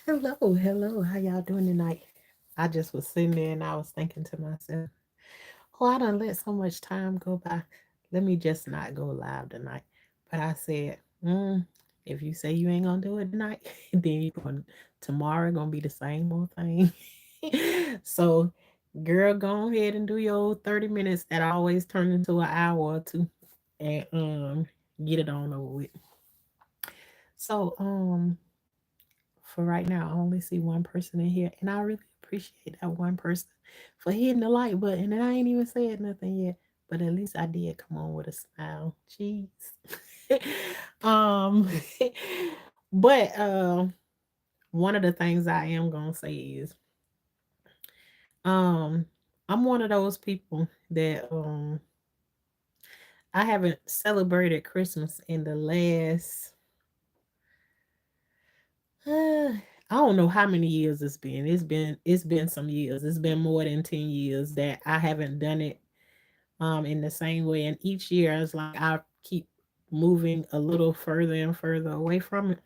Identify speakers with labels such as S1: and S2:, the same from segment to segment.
S1: Hello. How y'all doing tonight? I just was sitting there and I was thinking to myself, oh, I done let so much time go by. Let me just not go live tonight. But I said, if you say you ain't gonna do it tonight, then you going tomorrow gonna be the same old thing. So, girl, go ahead and do your old 30 minutes that always turn into an hour or two, and get it on over with. So, for right now, I only see one person in here, and I really appreciate that one person for hitting the like button. And I ain't even said nothing yet, but at least I did come on with a smile. Jeez. um, but one of the things I am gonna say is, um, I'm one of those people that I haven't celebrated Christmas in the last I don't know how many years it's been. It's been some years. It's been more than 10 years that I haven't done it in the same way. And each year it's like I keep moving a little further and further away from it.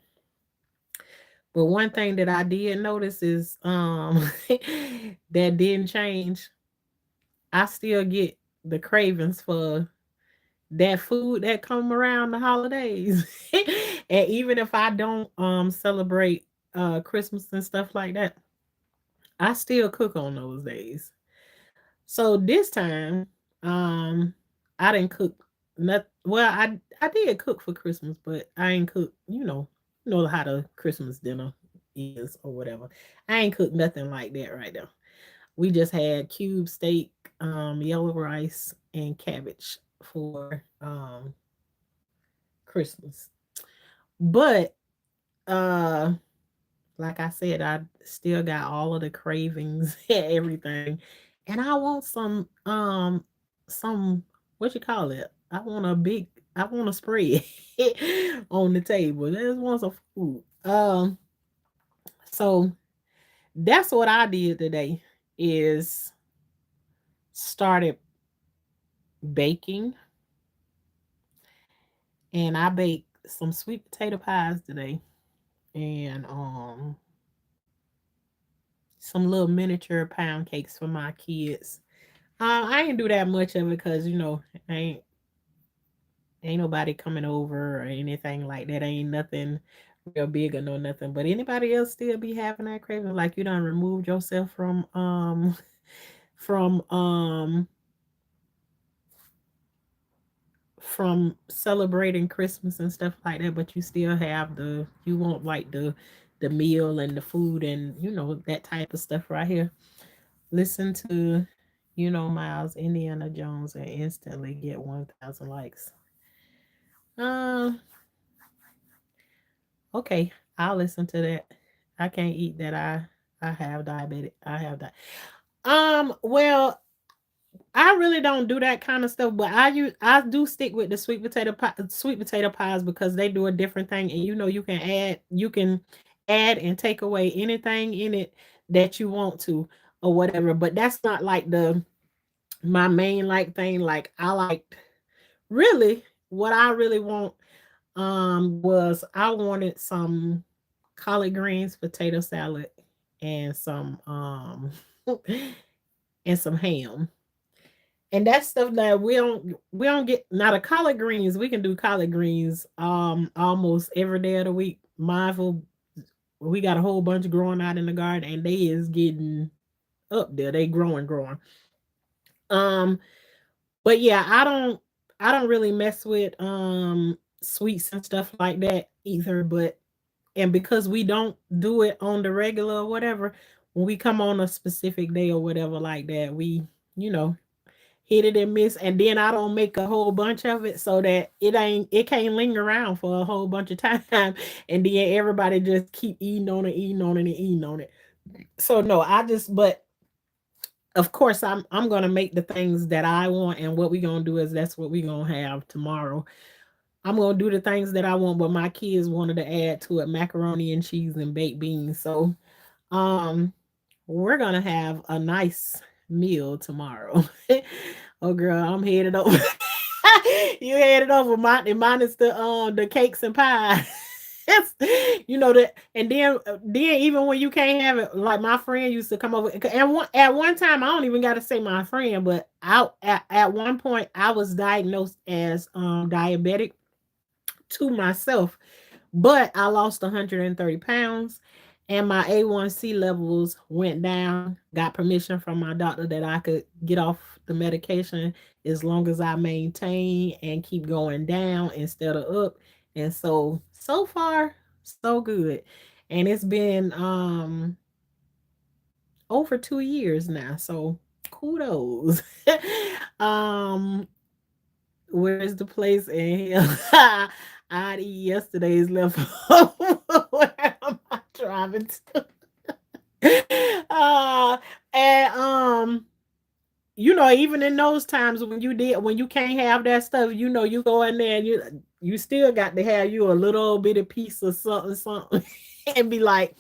S1: But one thing that I did notice is that didn't change. I still get the cravings for that food that come around the holidays. And even if I don't celebrate Christmas and stuff like that, I still cook on those days. So this time, um, I didn't cook not well, I did cook for Christmas, but I ain't cook, you know how the Christmas dinner is or whatever. I ain't cooked nothing like that right now. We just had cube steak, yellow rice, and cabbage for Christmas. But uh like I said, I still got all of the cravings and everything. And I want some what you call it? I want a spread on the table. I just want some food. So that's what I did today is started baking, and I baked some sweet potato pies today and some little miniature pound cakes for my kids. I ain't do that much of it because ain't nobody coming over or anything like that. Ain't nothing real big or no nothing. But anybody else still be having that craving, like you done removed yourself from from celebrating Christmas and stuff like that, but you still have you want like the meal and the food and that type of stuff right here. Listen to Miles Indiana Jones and instantly get 1,000 likes. Uh, okay, I'll listen to that. I can't eat that. I have diabetic. I have that. Well, I really don't do that kind of stuff, but I do stick with the sweet potato pies because they do a different thing, and you can add and take away anything in it that you want to or whatever. But that's not like the my main like thing. Like I like really what I really want was I wanted some collard greens, potato salad, and some and some ham. And that's stuff that we don't get. Now the collard greens, we can do collard greens almost every day of the week. Mindful, we got a whole bunch growing out in the garden and they is getting up there. They growing. Um but yeah, I don't really mess with sweets and stuff like that either, but and because we don't do it on the regular or whatever, when we come on a specific day or whatever like that, we you know hit it and miss, and then I don't make a whole bunch of it so that it can't linger around for a whole bunch of time, and then everybody just keep eating on it, and eating on it. So no, but of course I'm gonna make the things that I want, and what we gonna do is that's what we gonna have tomorrow. I'm gonna do the things that I want, but my kids wanted to add to it macaroni and cheese and baked beans. So um we're gonna have a nice meal tomorrow. Oh girl, I'm headed over. You headed over. Mine is the cakes and pie. You know that, and then even when you can't have it, like my friend used to come over, and at one time I don't even got to say my friend, but at one point I was diagnosed as diabetic to myself, but I lost 130 pounds and my A1C levels went down. Got permission from my doctor that I could get off the medication as long as I maintain and keep going down instead of up. And so far, so good. And it's been over 2 years now. So kudos. um Where's the place in here? I'd eat yesterday's leftovers. Where am I driving to? uh, and even in those times when you can't have that stuff, you go in there and you still got to have you a little bitty piece of something, something, and be like,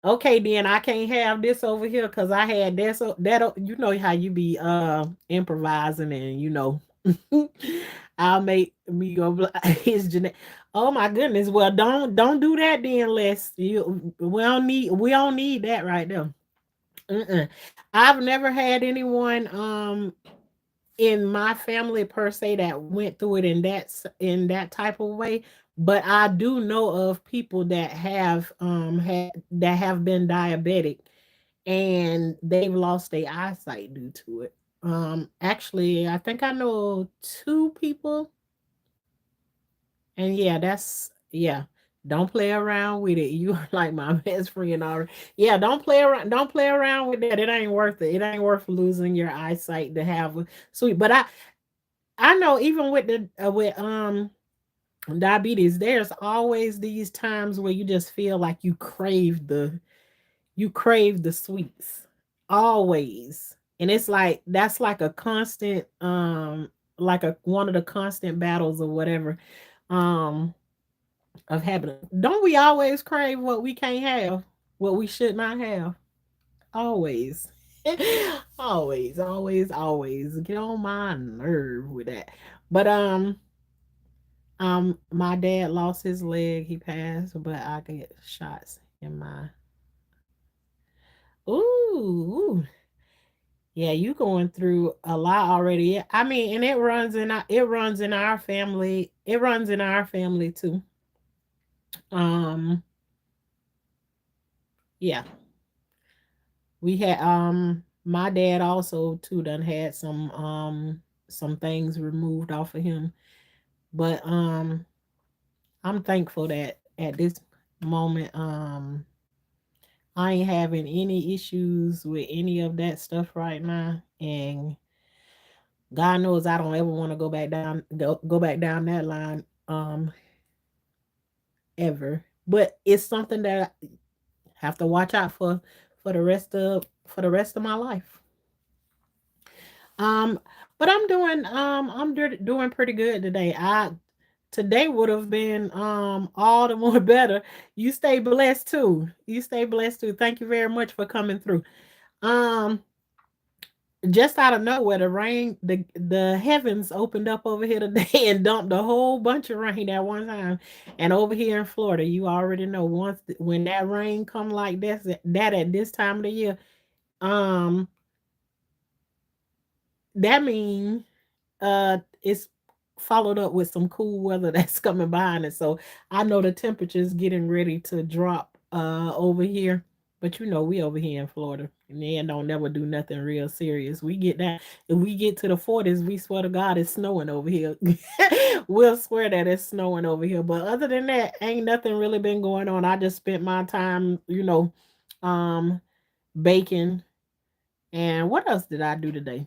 S1: okay, then I can't have this over here because I had that. So that you know how you be improvising and I'll make me go. His genetic. Oh my goodness. Well, don't do that then, Les. We don't need that right there. Mm-mm. I've never had anyone in my family per se that went through it in that type of way, but I do know of people that have been diabetic and they've lost their eyesight due to it. Actually, I think I know two people, and yeah, yeah. Don't play around with it. You are like my best friend already. Yeah, don't play around. Don't play around with that. It ain't worth it. It ain't worth losing your eyesight to have a sweet. But I know even with the with diabetes, there's always these times where you just feel like you crave the sweets. Always. And it's like that's like a constant like a one of the constant battles or whatever um of habit. Don't we always crave what we can't have, what we should not have? Always. Always. Get on my nerve with that. But my dad lost his leg. He passed, but I get shots in my. Ooh, yeah, you going through a lot already. Yeah, I mean, and it runs in our family. It runs in our family too. Um, yeah, we had my dad also too done had some things removed off of him, but I'm thankful that at this moment I ain't having any issues with any of that stuff right now, and God knows I don't ever want to go back down that line ever. But it's something that I have to watch out for the rest of my life. Um, but I'm doing pretty good today. Today would have been all the more better. You stay blessed too. You stay blessed too. Thank you very much for coming through. Um, just out of nowhere, the heavens opened up over here today and dumped a whole bunch of rain at one time. And over here in Florida, you already know when that rain come like that at this time of the year, um, that means it's followed up with some cool weather that's coming behind it. So I know the temperature's getting ready to drop over here. But we over here in Florida. And they don't never do nothing real serious. We get that if we get to the 40s, we swear to God it's snowing over here. We'll swear that it's snowing over here. But other than that, ain't nothing really been going on. I just spent my time, um baking. And what else did I do today?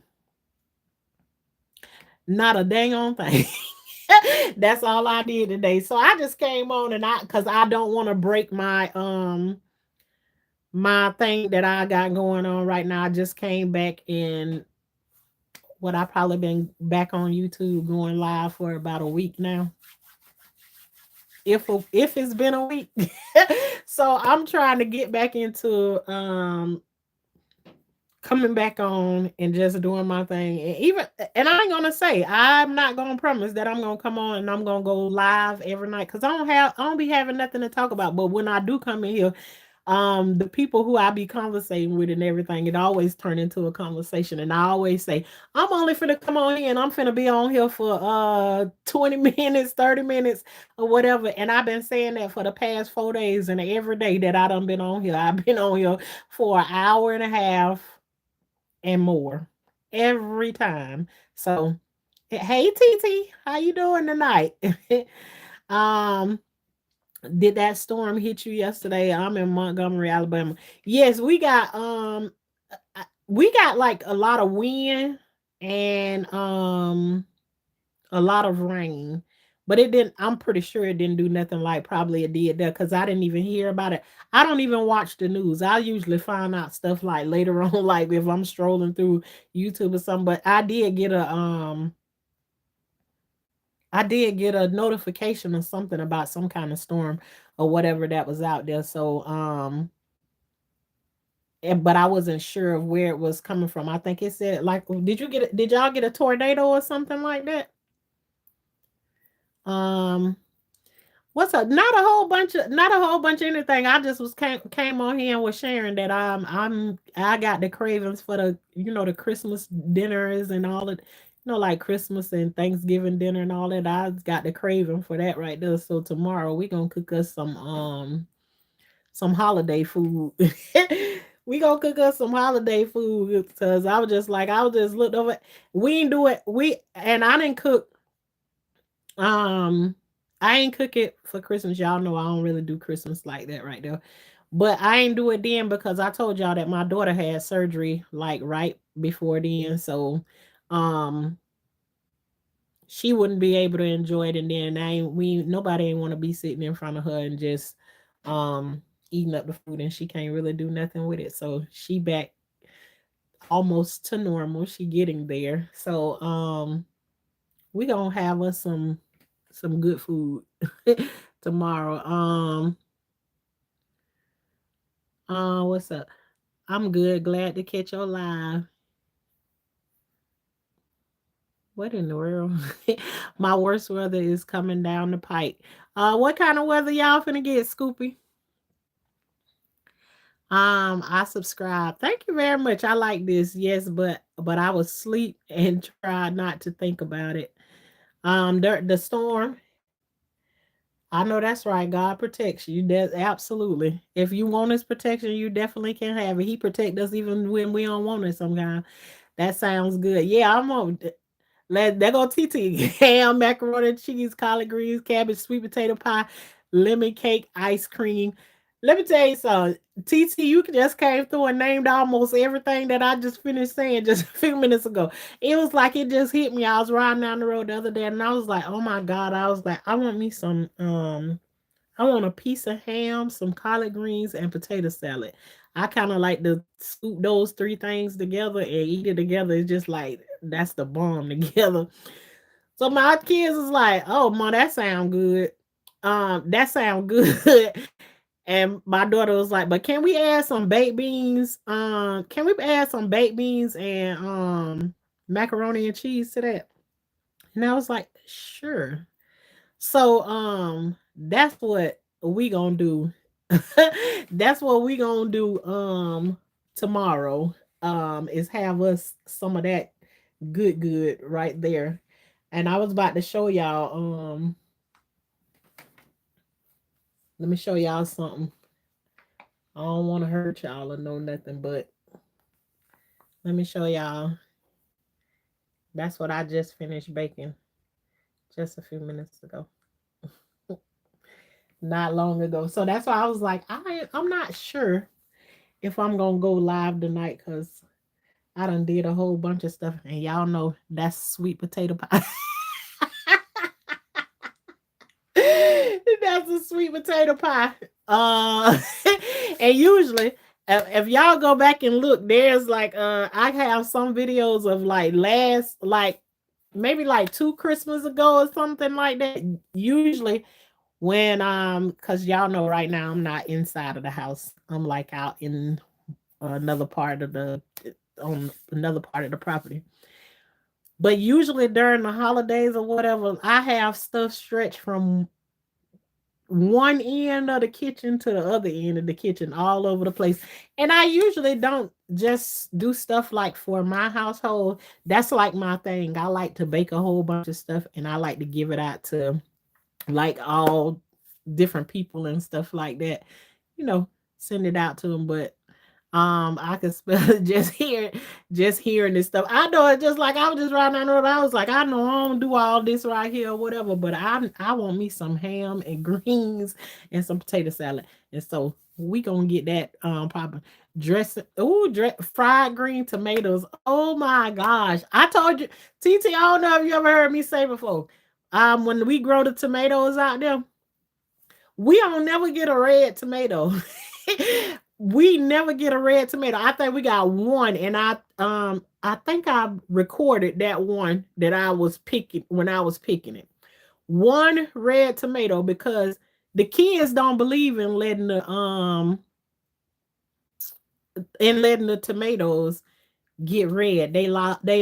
S1: Not a dang on thing. That's all I did today. So I just came on and cuz I don't want to break my thing that I got going on right now. I just came back in what I probably been back on YouTube going live for about a week now. If it's been a week. So I'm trying to get back into coming back on and just doing my thing. And I ain't gonna say I'm not gonna promise that I'm gonna come on and I'm gonna go live every night because I don't be having nothing to talk about. But when I do come in here, the people who I be conversating with and everything, it always turn into a conversation. And I always say, I'm only finna come on here and I'm finna be on here for 20 minutes, 30 minutes, or whatever. And I've been saying that for the past 4 days, and every day that I done been on here, I've been on here for an hour and a half and more every time. So hey TT, how you doing tonight? um did that storm hit you yesterday? I'm in Montgomery, Alabama. Yes, we got like a lot of wind and a lot of rain. But it didn't, I'm pretty sure it didn't do nothing like probably it did there because I didn't even hear about it. I don't even watch the news. I usually find out stuff like later on, like if I'm strolling through YouTube or something. But I did get a notification or something about some kind of storm or whatever that was out there. So but I wasn't sure of where it was coming from. I think it said like, did y'all get a tornado or something like that? Um What's up? Not a whole bunch of anything. I just was came on here and was sharing that I got the cravings for the Christmas dinners and all it, like Christmas and Thanksgiving dinner and all that. I got the craving for that right there. So tomorrow we gonna cook us some holiday food. We gonna cook us some holiday food because I was just looked over. We ain't do it. I didn't cook um, I ain't cook it for Christmas. Y'all know I don't really do Christmas like that right there. But I ain't do it then because I told y'all that my daughter had surgery like right before then. So um she wouldn't be able to enjoy it, and then nobody ain't want to be sitting in front of her and just eating up the food, and she can't really do nothing with it. So she back almost to normal. She getting there. So we gonna have us some good food tomorrow. What's up? I'm good. Glad to catch your live. What in the world? My worst weather is coming down the pike. What kind of weather y'all finna get, Scoopy? I subscribe. Thank you very much. I like this. Yes, but I was asleep and tried not to think about it. The storm. I know that's right. God protects you. That's absolutely. If you want his protection, you definitely can have it. He protect us even when we don't want it sometimes. That sounds good. Yeah, I'm on. There go TT. Ham, macaroni and cheese, collard greens, cabbage, sweet potato pie, lemon cake, ice cream. Let me tell you something. TT, you just came through and named almost everything that I just finished saying just a few minutes ago. It was like it just hit me. I was riding down the road the other day and I was like, oh my God. I was like, I want me some I want a piece of ham, some collard greens, and potato salad. I kind of like to scoop those three things together and eat it together. It's just like that's the bomb together. So my kids was like, "Oh, ma, that sound good. That sound good." And my daughter was like, "But can we add some baked beans? Can we add some baked beans and macaroni and cheese to that?" And I was like, "Sure." So that's what we gonna do. That's what we gonna do tomorrow. Is have us some of that good right there. And I was about to show y'all let me show y'all something. I don't want to hurt y'all or know nothing, but let me show y'all. That's what I just finished baking just a few minutes ago. Not long ago. So that's why I was like, I'm not sure if I'm gonna go live tonight because I done did a whole bunch of stuff, and y'all know that's sweet potato pie. That's a sweet potato pie. Uh, and usually, if y'all go back and look, there's like I have some videos of like maybe like 2 Christmas ago or something like that. Usually when because y'all know right now I'm not inside of the house. I'm like out in another part of on another part of the property. But usually during the holidays or whatever, I have stuff stretched from one end of the kitchen to the other end of the kitchen, all over the place. And I usually don't just do stuff like for my household. That's like my thing. I like to bake a whole bunch of stuff and I like to give it out to like all different people and stuff like that. You know, send it out to them. But I could spell it just hearing this stuff. I know it just like I was just riding down the road. I was like, I know I don't do all this right here or whatever, but I want me some ham and greens and some potato salad. And so we gonna get that popping. Dressing, fried green tomatoes. Oh my gosh. I told you, TT, I don't know if you ever heard me say before. When we grow the tomatoes out there, we don't never get a red tomato. We never get a red tomato. I think we got one, and I think I recorded that one that I was picking when I was picking it. One red tomato because the kids don't believe in letting the tomatoes get red. They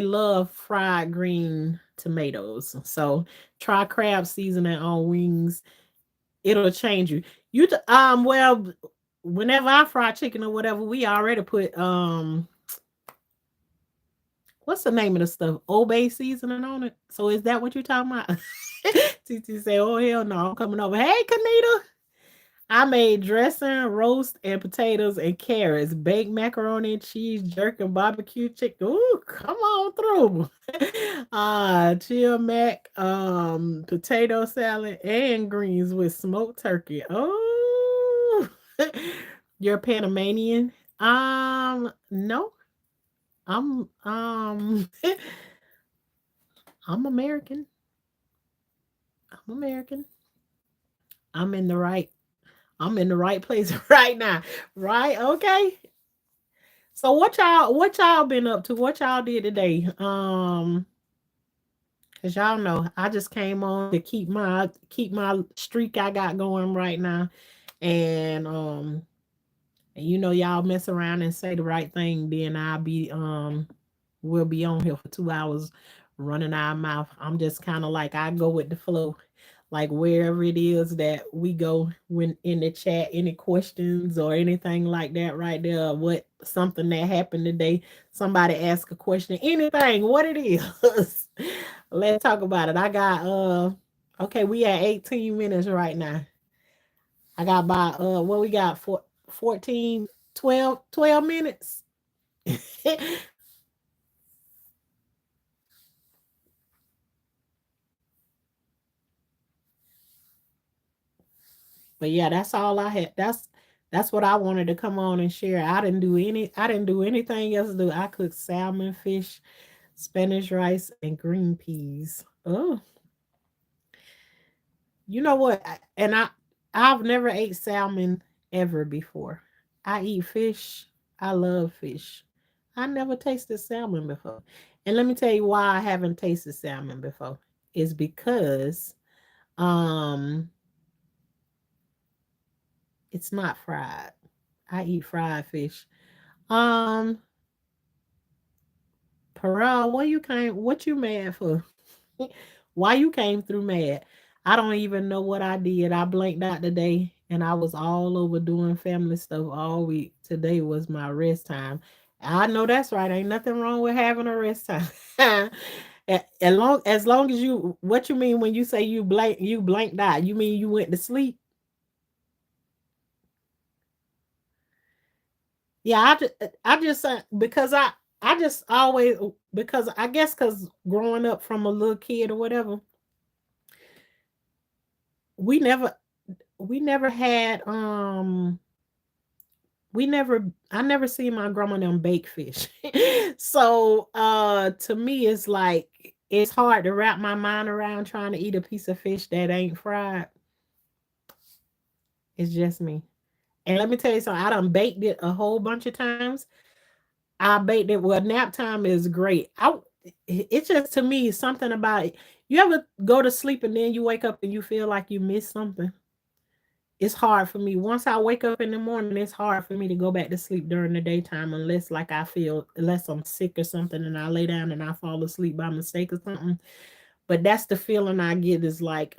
S1: love fried green tomatoes. So try crab seasoning on wings. It'll change you. Well, whenever I fry chicken or whatever, we already put what's the name of the stuff? Old Bay seasoning on it. So is that what you're talking about? TT say, oh hell no, I'm coming over. Hey Kanita. I made dressing, roast, and potatoes and carrots, baked macaroni and cheese, jerk, and barbecue chicken. Ooh, come on through. Chill mac, potato salad, and greens with smoked turkey. Oh, you're Panamanian? No, I'm I'm American. I'm American. I'm in the right I'm in the right place right now. Right? Okay. So what y'all been up to? What y'all did today? Cause y'all know I just came on to keep my streak I got going right now. And you know y'all mess around and say the right thing, then we'll be on here for 2 hours running our mouth. I'm just kind of like I go with the flow, like wherever it is that we go when in the chat, any questions or anything like that right there, what something that happened today, somebody ask a question, anything, what it is. Let's talk about it. I got okay, we at 18 minutes right now. I got about what we got for 14, 12 minutes. But yeah, that's all I had. That's what I wanted to come on and share. I didn't do anything else to do. I cooked salmon, fish, Spanish rice, and green peas. Oh, you know what? I've never ate salmon ever before. I eat fish. I love fish. I never tasted salmon before. And let me tell you why I haven't tasted salmon before. Is because um it's not fried. I eat fried fish. Um, Pearl, what you mad for? Why you came through mad? I don't even know what I did. I blanked out today and I was all over doing family stuff all week. Today was my rest time. I know that's right. Ain't nothing wrong with having a rest time. As long as you what you mean when you say you blanked out, you mean you went to sleep? Yeah, I just because I just always because I guess because growing up from a little kid or whatever, we never we never had we never I never seen my grandma them bake fish. So to me it's like it's hard to wrap my mind around trying to eat a piece of fish that ain't fried. It's just me. And let me tell you something, I done baked it a whole bunch of times. I baked it. Well, nap time is great. It's just to me something about it. You ever go to sleep and then you wake up and you feel like you missed something? it's hard for me. Once I wake up in the morning, it's hard for me to go back to sleep during the daytime unless like I feel unless I'm sick or something and I lay down and I fall asleep by mistake or something. But that's the feeling I get is like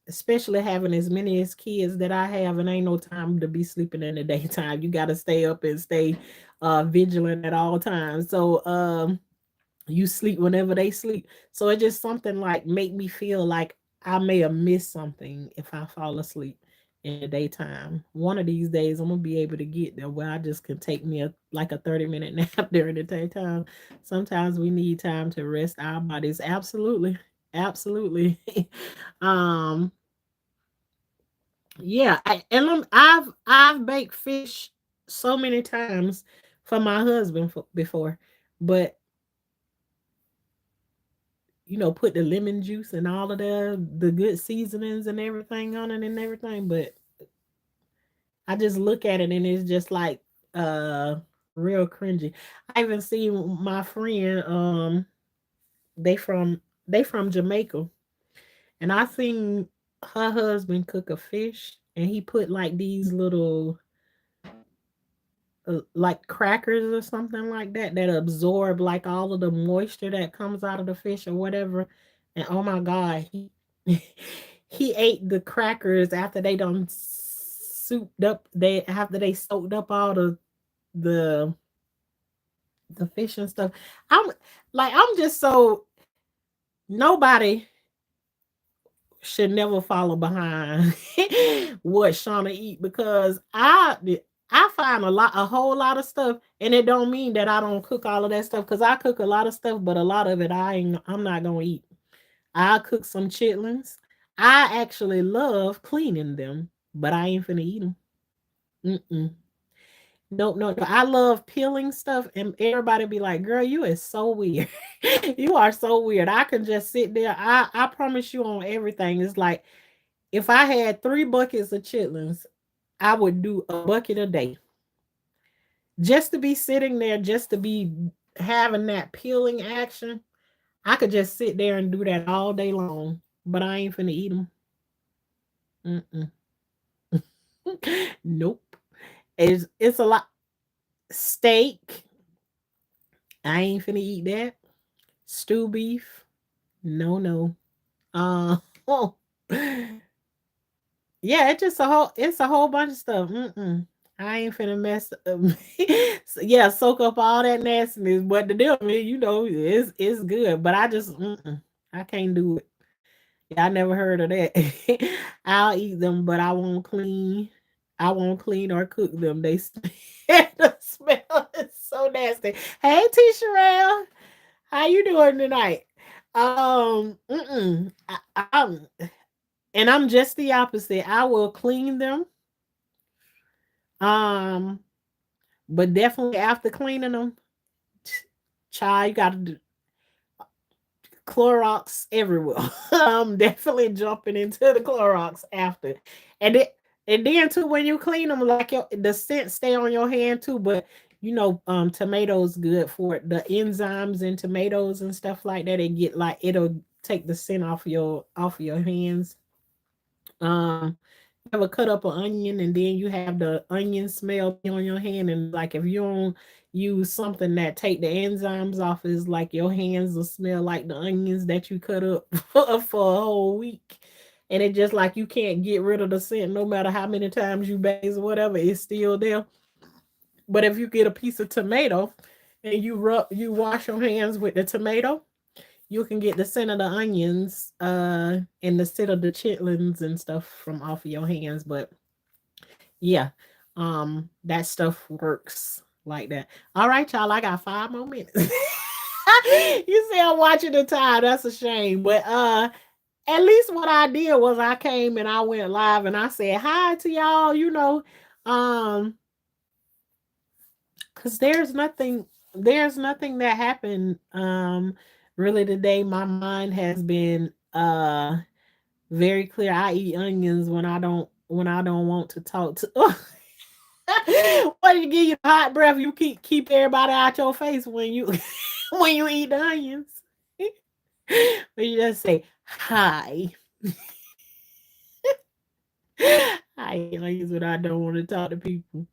S1: especially having as many as kids that I have and ain't no time to be sleeping in the daytime. You got to stay up and stay vigilant at all times. So you sleep whenever they sleep. So it just something like make me feel like I may have missed something if I fall asleep in the daytime. One of these days I'm gonna be able to get there where I just can take me a like a 30-minute nap during the daytime. Sometimes we need time to rest our bodies. Absolutely. Absolutely. um yeah, I've baked fish so many times for my husband before, but put the lemon juice and all of the good seasonings and everything on it and everything. But I just look at it and it's just like uh real cringy. I even seen my friend, they from they from Jamaica, and I seen her husband cook a fish and he put like these little like crackers or something like that that absorb like all of the moisture that comes out of the fish or whatever. And oh my god, he he ate the crackers after they done souped up. They after they soaked up all the the fish and stuff. I'm I'm just so nobody should never follow behind what Shauna eat because I find a whole lot of stuff, and it don't mean that I don't cook all of that stuff because I cook a lot of stuff, but a lot of it I'm not gonna eat. I'll cook some chitlins. I actually love cleaning them, but I ain't finna eat them. Mm-mm. No, no, no. I love peeling stuff, and everybody be like, "Girl, you is so weird. You are so weird." I can just sit there. I promise you on everything. It's like if I had 3 buckets of chitlins, I would do a bucket a day just to be sitting there, just to be having that peeling action. I could just sit there and do that all day long, but I ain't finna eat them. Mm-mm. Nope. It's a lot. Steak. I ain't finna eat that. Stew beef. No, no. Oh. Yeah, it's a whole bunch of stuff. Mm-mm. I ain't finna mess up. Yeah, soak up all that nastiness. But the deal is, it's good. But I just I can't do it. Yeah, I never heard of that. I'll eat them, but I won't clean. I won't clean or cook them. They smell, the smell is so nasty. Hey, T. Sherelle, how you doing tonight? I'm and I'm just the opposite. I will clean them. Um, but definitely after cleaning them, child, you gotta do Clorox everywhere. I'm definitely jumping into the Clorox after. And it and then too when you clean them, like the scent stay on your hand too, but tomatoes good for it. The enzymes in tomatoes and stuff like that, it'll take the scent off your hands. Um you ever cut up an onion and then you have the onion smell be on your hand, and like if you don't use something that take the enzymes off, is like your hands will smell like the onions that you cut up for a whole week. And it just like you can't get rid of the scent no matter how many times you base or whatever, it's still there. But if you get a piece of tomato and you wash your hands with the tomato, you can get the scent of the onions and the scent of the chitlins and stuff from off of your hands. But yeah, that stuff works like that. All right, y'all, I got 5 more minutes. You say I'm watching the time. That's a shame. But at least what I did was I came and I went live and I said hi to y'all, um, because there's nothing that happened really today. My mind has been very clear. I eat onions when I don't want to talk to. What do you give you hot breath? You keep everybody out your face when you when you eat the onions. But you just say hi. I eat onions when I don't want to talk to people.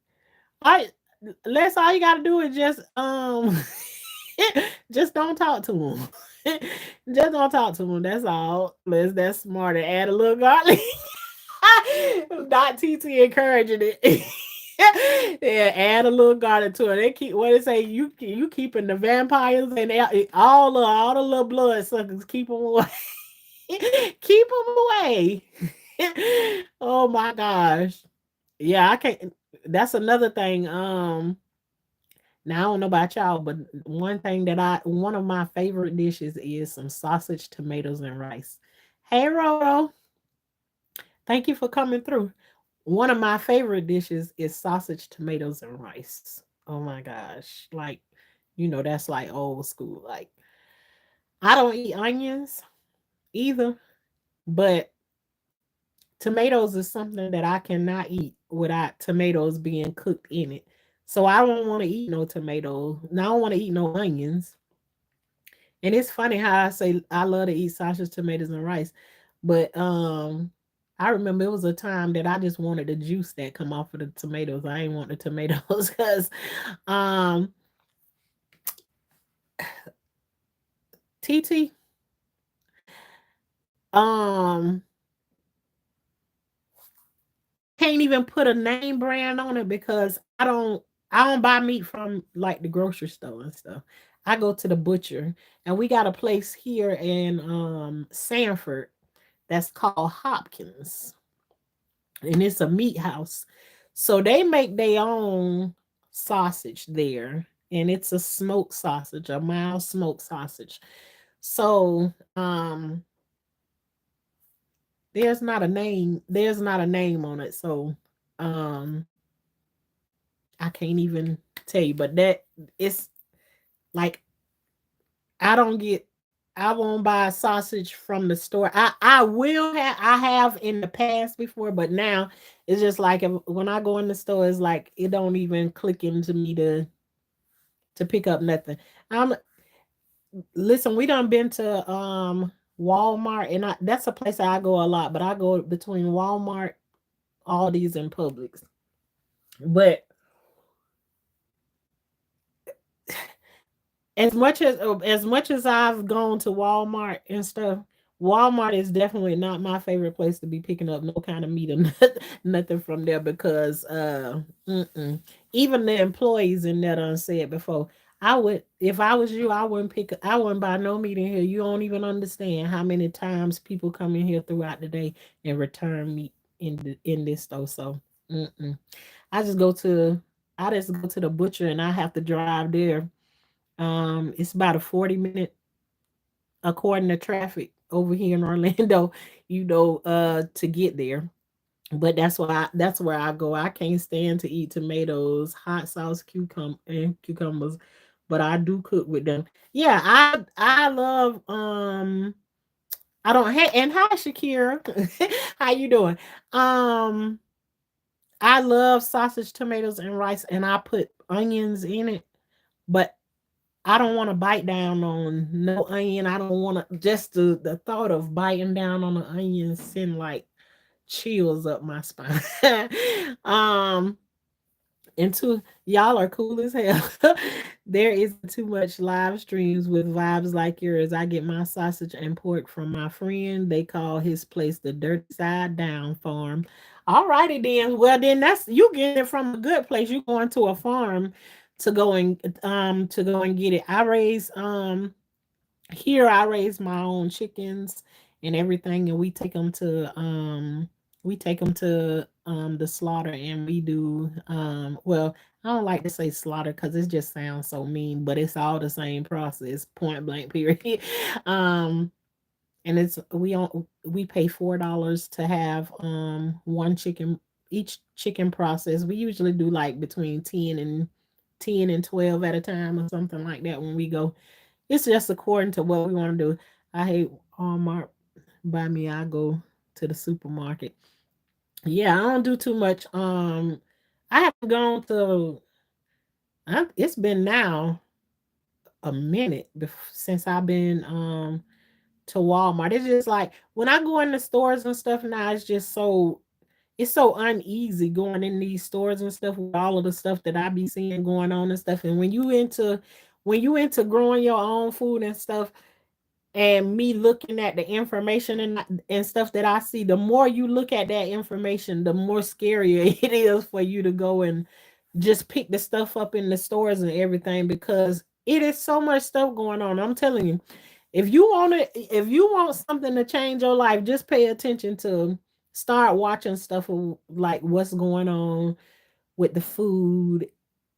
S1: I That's all you gotta do is just just don't talk to them. Just don't talk to them. That's all. That's smart. And add a little garlic. Not TT encouraging it. Yeah, add a little garlic to it. They keep what they say. You keeping the vampires and all the little blood suckers. Keep them away. Keep them away. Oh my gosh. Yeah, I can't. That's another thing. Now I don't know about y'all, but one of my favorite dishes is some sausage, tomatoes, and rice. Hey, Roro, thank you for coming through. One of my favorite dishes is sausage, tomatoes, and rice. Oh my gosh, like that's like old school. Like I don't eat onions either, but tomatoes is something that I cannot eat without tomatoes being cooked in it. So I don't want to eat no tomato. I don't want to eat no onions. And it's funny how I say I love to eat sausage, tomatoes, and rice, but I remember it was a time that I just wanted the juice that come off of the tomatoes. I didn't want the tomatoes because um TT um I can't even put a name brand on it because I don't buy meat from like the grocery store and stuff. I go to the butcher, and we got a place here in Sanford that's called Hopkins, and it's a meat house. So they make their own sausage there, and it's a smoked sausage, a mild smoked sausage. So there's not a name on it. So um I can't even tell you, but that it's like I don't get I won't buy sausage from the store. I have in the past before, but now it's just like when I go in the store, it's like it don't even click into me to pick up nothing. Um Listen, we done been to Walmart, and that's a place I go a lot, but I go between Walmart, Aldi's, and Publix. But as much as I've gone to Walmart and stuff, Walmart is definitely not my favorite place to be picking up no kind of meat or nothing from there because mm-mm. Even the employees in there done said before. I would if I was you, I wouldn't buy no meat in here. You don't even understand how many times people come in here throughout the day and return meat in this store. So mm-mm. I just go to I just go to the butcher and I have to drive there. It's about a 40-minute, according to traffic over here in Orlando, to get there. But that's where I go. I can't stand to eat tomatoes, hot sauce, cucumbers, but I do cook with them. Yeah, I love I don't hey and hi Shakira. How you doing? Um I love sausage, tomatoes, and rice, and I put onions in it, but I don't want to bite down on no onion. I don't want to just the thought of biting down on the onion send like chills up my spine. um and two, y'all are cool as hell. There is too much live streams with vibes like yours. I get my sausage and pork from my friend. They call his place the Dirty Side Down Farm. All righty then. Well then that's you getting it from a good place. You going to a farm to go and get it. I raise my own chickens and everything, and we take them to the slaughter, and we do well, I don't like to say slaughter because it just sounds so mean, but it's all the same process, point blank period. um and we pay $4 to have one chicken, each chicken process. We usually do like between 10 and 12 at a time or something like that when we go. It's just according to what we want to do. I hate Walmart. By me, I go to the supermarket. Yeah, I don't do too much. I haven't gone to. It's been now a minute since I've been to Walmart. It's just like when I go in the stores and stuff now. It's just so. it's so uneasy going in these stores and stuff with all of the stuff that I be seeing going on and stuff. And when you into growing your own food and stuff, and me looking at the information and stuff that I see, the more you look at that information, the more scarier it is for you to go and just pick the stuff up in the stores and everything, because it is so much stuff going on. I'm telling you, if you want something to change your life, just pay attention to start watching stuff of like what's going on with the food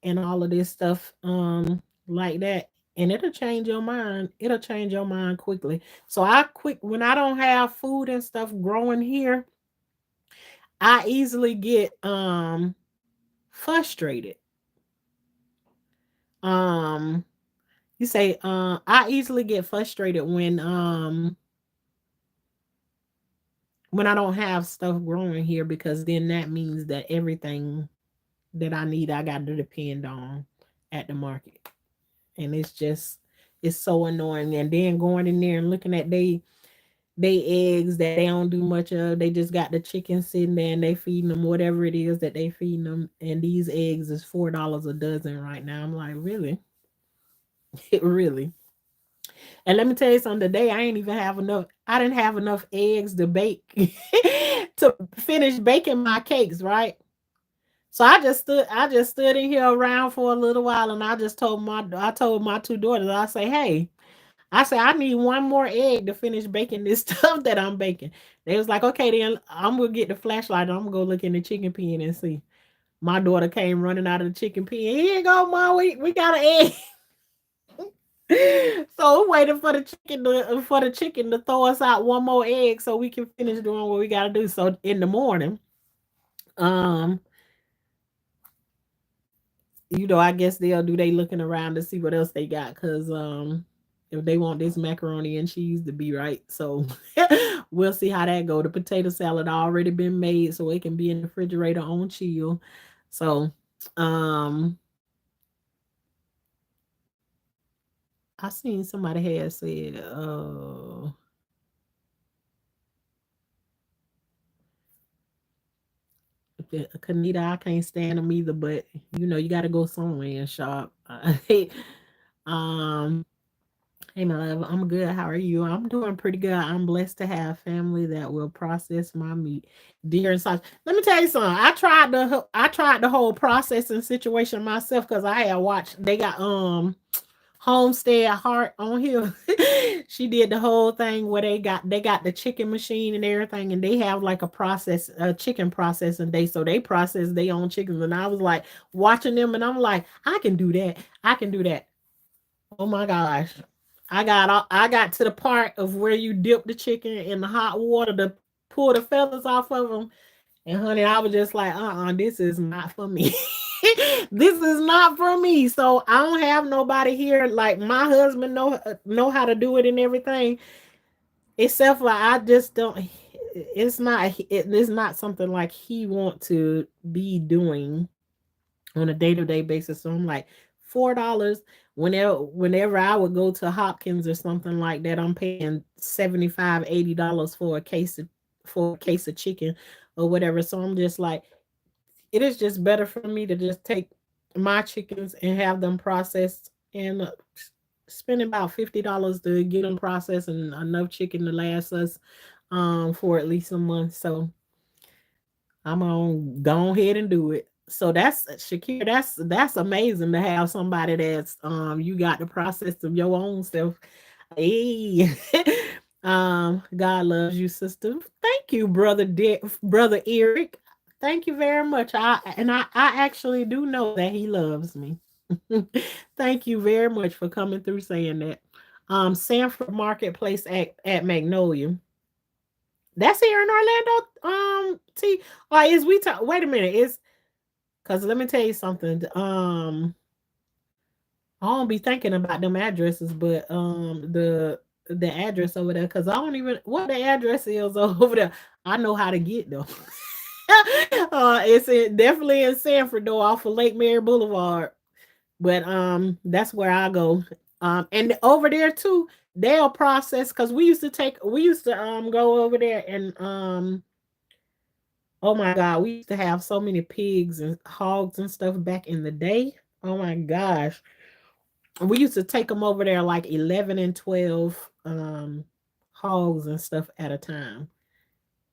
S1: and all of this stuff like that, and it'll change your mind. It'll change your mind quickly. So I quick when I don't have food and stuff growing here, I easily get frustrated. um you say I easily get frustrated when I don't have stuff growing here, because then that means that everything that I need I got to depend on at the market. And it's so annoying. And then going in there and looking at they eggs that they don't do much of. They just got the chicken sitting there and they feeding them whatever it is that they feeding them. And these eggs is $4 a dozen right now. I'm like, really? Really? And let me tell you something. Today I ain't even have enough. I didn't have enough eggs to bake to finish baking my cakes, right? So I just stood in here around for a little while, and I told my two daughters, I say, hey, I said, I need one more egg to finish baking this stuff that I'm baking. They was like, okay, then I'm gonna get the flashlight and I'm gonna go look in the chicken pen and see. My daughter came running out of the chicken pen. Here you go, mom. We got an egg. So we're waiting for the chicken to throw us out one more egg so we can finish doing what we gotta do. So in the morning, um, I guess they'll do they looking around to see what else they got, because if they want this macaroni and cheese to be right. So we'll see how that go. The potato salad already been made, so it can be in the refrigerator on chill. So um I seen somebody had said, Kanita, I can't stand them either, but you got to go somewhere and shop. um Hey, my love, I'm good. How are you? I'm doing pretty good. I'm blessed to have family that will process my meat, deer and sausage. Let me tell you something. I tried the whole processing situation myself, because I had watched. They got Homestead Heart on here. She did the whole thing where they got the chicken machine and everything, and they have like a chicken processing day, so they process their own chickens. And I was like watching them, and I'm like, I can do that. I can do that. Oh my gosh. I got to the part of where you dip the chicken in the hot water to pull the feathers off of them. And honey, I was just like, this is not for me. This is not for me. So I don't have nobody here. Like my husband know how to do it and everything. Except for I just don't. It's not something like he want to be doing on a day-to-day basis. So I'm like, $4 whenever I would go to Hopkins or something like that, I'm paying 75, $80 for a case of chicken or whatever. So I'm just like, it is just better for me to just take my chickens and have them processed, and spend about $50 to get them processed and enough chicken to last us for at least a month. So I'm gonna go ahead and do it. So that's Shakira. That's amazing to have somebody that's you got the process of your own self. Hey, God loves you, sister. Thank you, brother Eric. Thank you very much. I actually do know that he loves me. Thank you very much for coming through saying that. Sanford Marketplace at Magnolia. That's here in Orlando. T. Or is we talk? Wait a minute. Is because let me tell you something. I don't be thinking about them addresses, but the address over there, because I don't even what the address is over there. I know how to get them. Definitely in Sanford though, off of Lake Mary Boulevard. But that's where I go. And over there too, they'll process, because we used to go over there and Oh my God, we used to have so many pigs and hogs and stuff back in the day. Oh my gosh. We used to take them over there like 11 and 12 hogs and stuff at a time.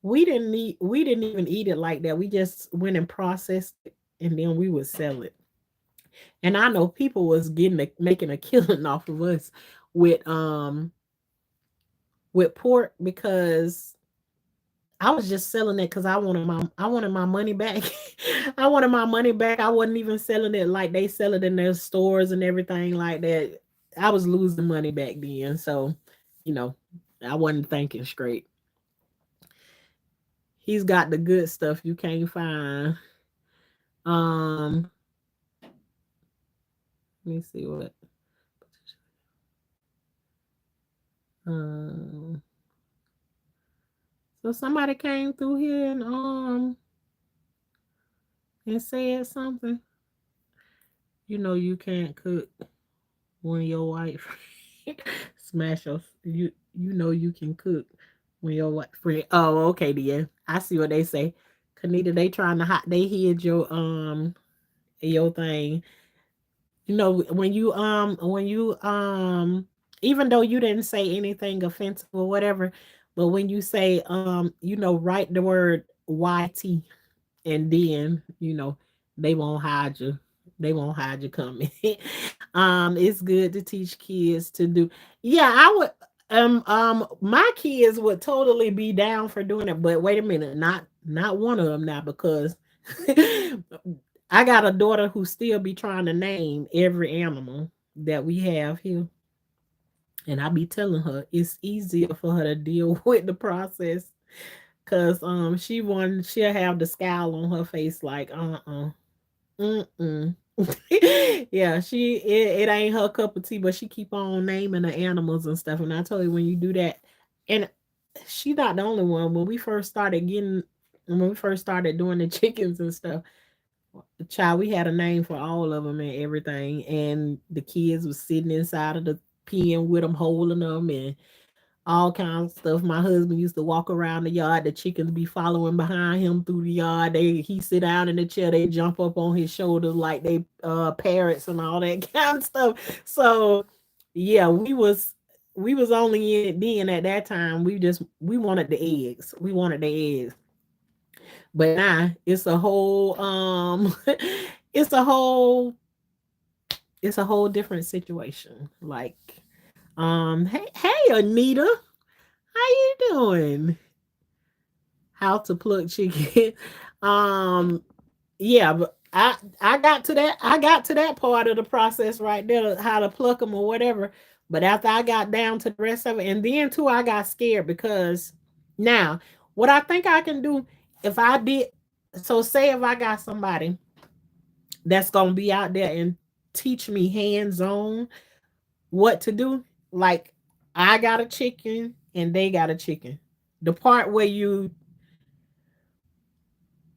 S1: We didn't even eat it like that. We just went and processed it and then we would sell it. And I know people was making a killing off of us with with pork because I was just selling it because I wanted my money back. I wanted my money back. I wasn't even selling it like they sell it in their stores and everything like that. I was losing money back then, so you know, I wasn't thinking straight. He's got the good stuff you can't find. Um, let me see what. Um, so somebody came through here and said something. You know you can't cook when your wife smash us. You know you can cook when your wife friend. Oh, okay, then I see what they say. Kanita, they trying to hide. They hid your thing. You know when you even though you didn't say anything offensive or whatever, but when you say you know write the word YT and then they won't hide you. They won't hide you coming. It's good to teach kids to do. Yeah, I would. My kids would totally be down for doing it, but wait a minute, not one of them now because I got a daughter who still be trying to name every animal that we have here, and I be telling her it's easier for her to deal with the process because she'll have the scowl on her face like mm-mm. Yeah, it ain't her cup of tea, but she keep on naming the animals and stuff. And I told you when you do that, and she not the only one. When we first started doing the chickens and stuff, child, we had a name for all of them and everything. And the kids was sitting inside of the pen with them, holding them, and all kinds of stuff. My husband used to walk around the yard. The chickens be following behind him through the yard. He sit down in the chair. They jump up on his shoulders like they parrots and all that kind of stuff. So yeah, we was only in it then at that time. We wanted the eggs. We wanted the eggs. But now it's a whole it's a whole it's a whole different situation. Like hey Anita, how you doing? How to pluck chicken. um, yeah, but I got to that part of the process right there, how to pluck them or whatever. But after I got down to the rest of it, and then too, I got scared because now what I think I can do if I did. So say if I got somebody that's gonna be out there and teach me hands on what to do, like I got a chicken and they got a chicken. The part where you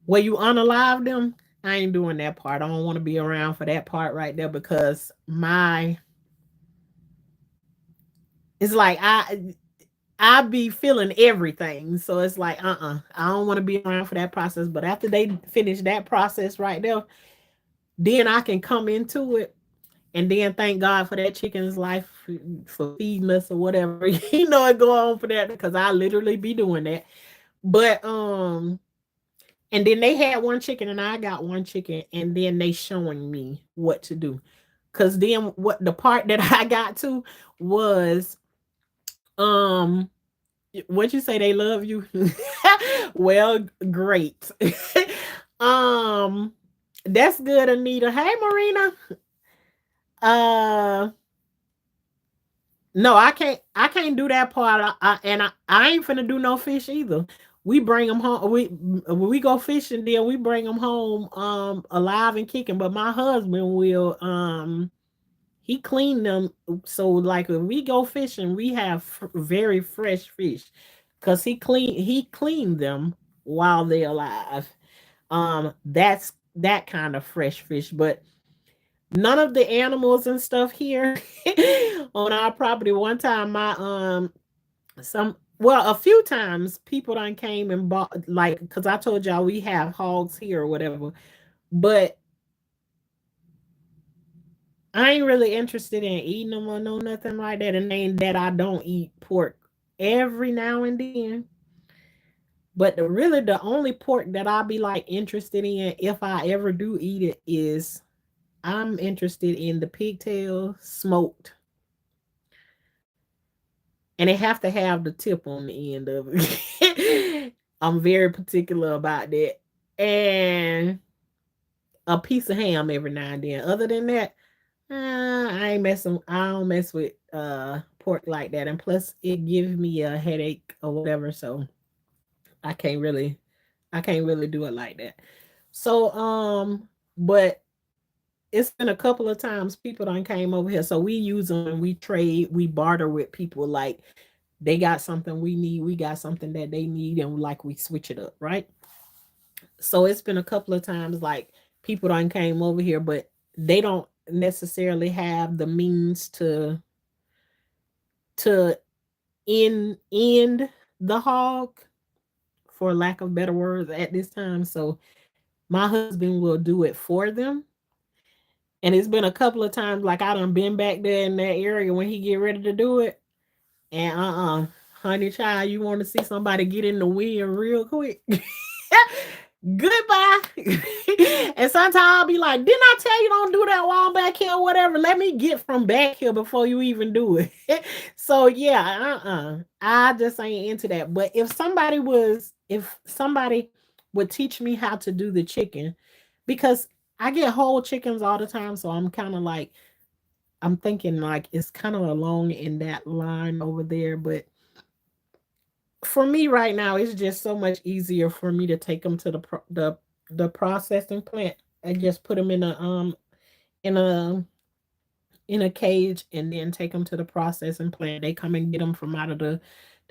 S1: unalive them, I ain't doing that part. I don't want to be around for that part right there because my it's like I be feeling everything. So it's like I don't want to be around for that process. But after they finish that process right there, then I can come into it and then thank God for that chicken's life for feeding us or whatever. It go on for that because I literally be doing that. But and then they had one chicken and I got one chicken, and then they showing me what to do. Cause then what the part that I got to was um what you say they love you? Well, great. um that's good, Anita. Hey Marina. Uh no, I can't do that part. I ain't finna do no fish either. We bring them home. We go fishing, then we bring them home alive and kicking. But my husband will he clean them. So like when we go fishing, we have very fresh fish because he cleaned them while they're alive. That's that kind of fresh fish, but none of the animals and stuff here on our property. One time, my some Well, a few times people done came and bought, like, because I told y'all we have hogs here or whatever. But I ain't really interested in eating them or no nothing like that. And ain't that I don't eat pork every now and then. But really the only pork that I'll be like interested in if I ever do eat it is I'm interested in the pigtail smoked. And they have to have the tip on the end of it. I'm very particular about that. And a piece of ham every now and then. Other than that, I ain't messing. I don't mess with pork like that. And plus, it gives me a headache or whatever. So I can't really, I can't really do it like that. So but it's been a couple of times people done came over here. So we use them and we trade, we barter with people. Like they got something we need, we got something that they need, and like we switch it up, right? So it's been a couple of times like people done came over here, but they don't necessarily have the means to end the hog, for lack of better words, at this time. So my husband will do it for them. And it's been a couple of times like I done been back there in that area when he get ready to do it. And honey child, you want to see somebody get in the wind real quick? Goodbye. And sometimes I'll be like, didn't I tell you don't do that while I'm back here or whatever? Let me get from back here before you even do it. So yeah, I just ain't into that. But if somebody would teach me how to do the chicken, because I get whole chickens all the time, so I'm kind of like, I'm thinking like it's kind of along in that line over there. But for me right now, it's just so much easier for me to take them to the processing plant and just put them in a in a cage and then take them to the processing plant. They come and get them from out of the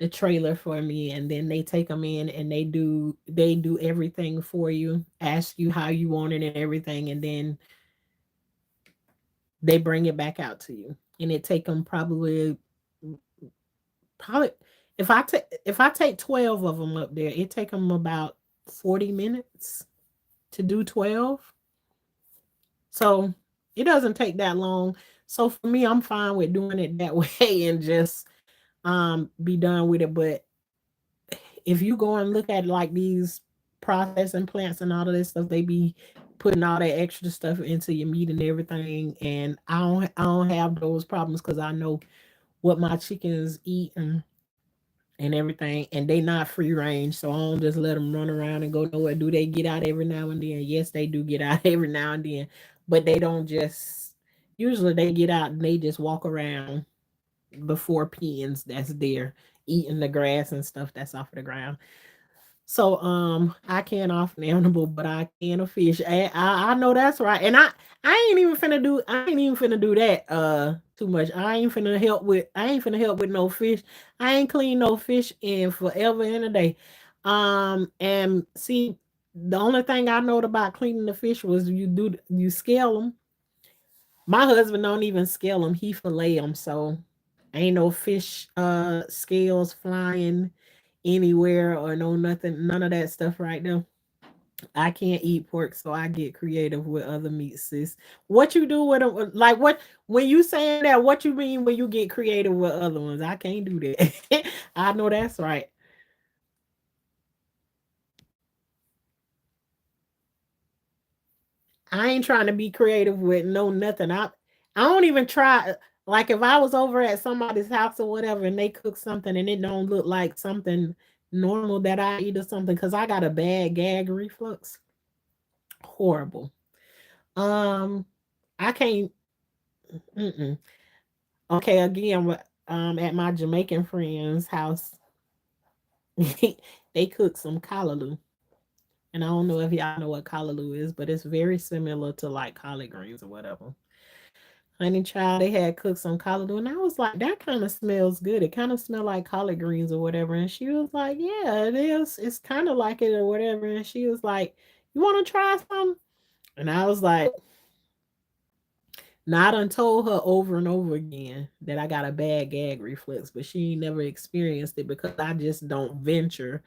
S1: trailer for me, and then they take them in and they do everything for you, ask you how you want it and everything, and then they bring it back out to you. And it take them probably if I take 12 of them up there, it take them about 40 minutes to do 12. So it doesn't take that long. So for me, I'm fine with doing it that way and just be done with it. But if you go and look at like these processing plants and all of this stuff, they be putting all that extra stuff into your meat and everything. And I don't have those problems because I know what my chickens eat and everything, and they not free range, so I don't just let them run around and go nowhere. Do they get out every now and then? Yes, they do get out every now and then, but they don't just. Usually, they get out and they just walk around the four pens that's there, eating the grass and stuff that's off of the ground. So I can't off an animal, but I can a fish. I know that's right. And I ain't even finna do that too much. I ain't finna help with no fish. I ain't clean no fish in forever and a day. And see, the only thing I know about cleaning the fish was you scale them. My husband don't even scale them, he fillet them. So ain't no fish scales flying anywhere or no nothing, none of that stuff right now. I can't eat pork, so I get creative with other meats, sis. What you do with them? Like what when you saying that? What you mean when you get creative with other ones? I can't do that. I know that's right. I ain't trying to be creative with no nothing. I don't even try. Like if I was over at somebody's house or whatever, and they cook something and it don't look like something normal that I eat or something, because I got a bad gag reflux. Horrible. Um, I can't. Mm-mm. Okay, again, at my Jamaican friend's house, they cook some callaloo, and I don't know if y'all know what callaloo is, but it's very similar to like collard greens or whatever. Honey child, they had cooked some callaloo, and I was like, that kind of smells good. It kind of smelled like collard greens or whatever. And she was like, yeah, it is. It's kind of like it or whatever. And she was like, you want to try some? And I was like, Now I done told her over and over again that I got a bad gag reflex, but she ain't never experienced it because I just don't venture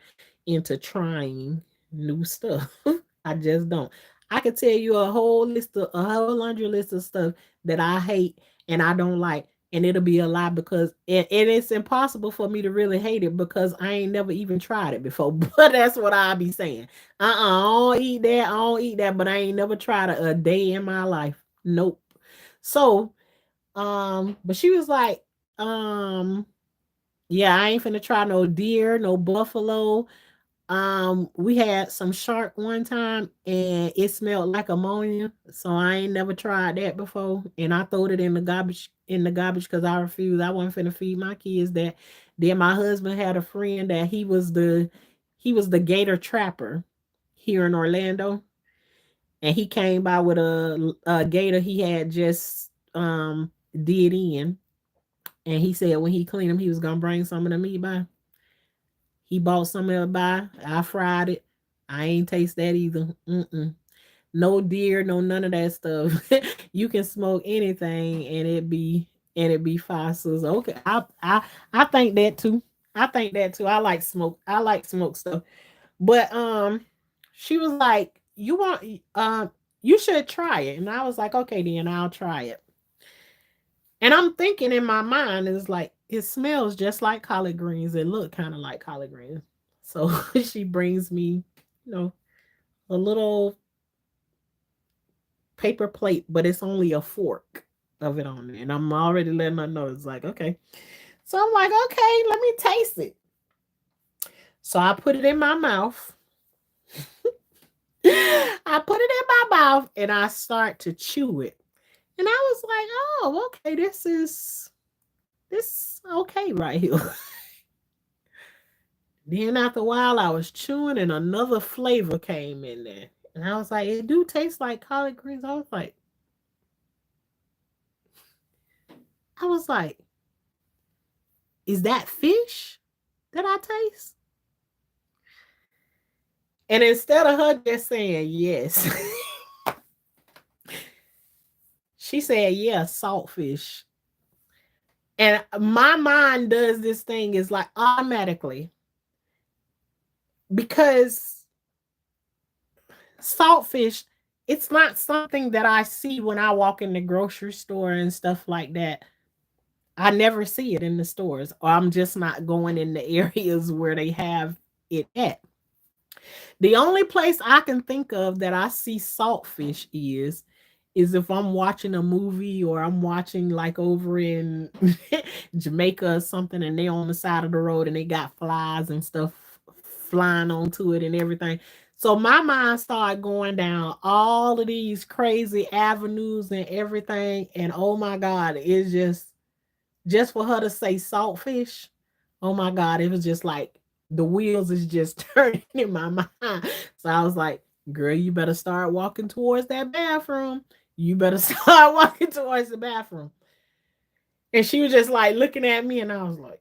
S1: into trying new stuff. I just don't. I could tell you a whole laundry list of stuff that I hate and I don't like, and it'll be a lie because and it's impossible for me to really hate it because I ain't never even tried it before. But that's what I be saying. I don't eat that. I don't eat that. But I ain't never tried it a day in my life. Nope. So, but she was like, um, yeah, I ain't finna try no deer, no buffalo. We had some shark one time and it smelled like ammonia. So I ain't never tried that before. And I throwed it in the garbage because I refused. I wasn't finna feed my kids that. Then my husband had a friend that he was the gator trapper here in Orlando. And he came by with a gator he had just did in. And he said when he cleaned them, he was gonna bring some of the meat by. He bought some of it by. I fried it. I ain't taste that either. Mm-mm. No deer, no none of that stuff. You can smoke anything and it be fine. So okay. I think that too. I think that too. I like smoke. I like smoke stuff. But she was like, you should try it. And I was like, okay, then I'll try it. And I'm thinking in my mind, it's like, it smells just like collard greens. It look kind of like collard greens. So she brings me, you know, a little paper plate, but it's only a fork of it on there. And I'm already letting her know. It's like, okay. So I'm like, okay, let me taste it. So I put it in my mouth. I put it in my mouth and I start to chew it. And I was like, oh, okay, this okay right here. Then after a while I was chewing and another flavor came in there. And I was like, it do taste like collard greens. I was like, is that fish that I taste? And instead of her just saying yes, she said, yeah, saltfish. And my mind does this thing is like automatically because saltfish, it's not something that I see when I walk in the grocery store and stuff like that. I never see it in the stores, or I'm just not going in the areas where they have it at. The only place I can think of that I see saltfish is if I'm watching a movie or I'm watching like over in Jamaica or something and they on the side of the road and they got flies and stuff flying onto it and everything. So my mind started going down all of these crazy avenues and everything. And oh my God, it's just for her to say saltfish. Oh my God, it was just like the wheels is just turning in my mind. So I was like, girl, you better start walking towards that bathroom. You better start walking towards the bathroom. And she was just like looking at me, and I was like,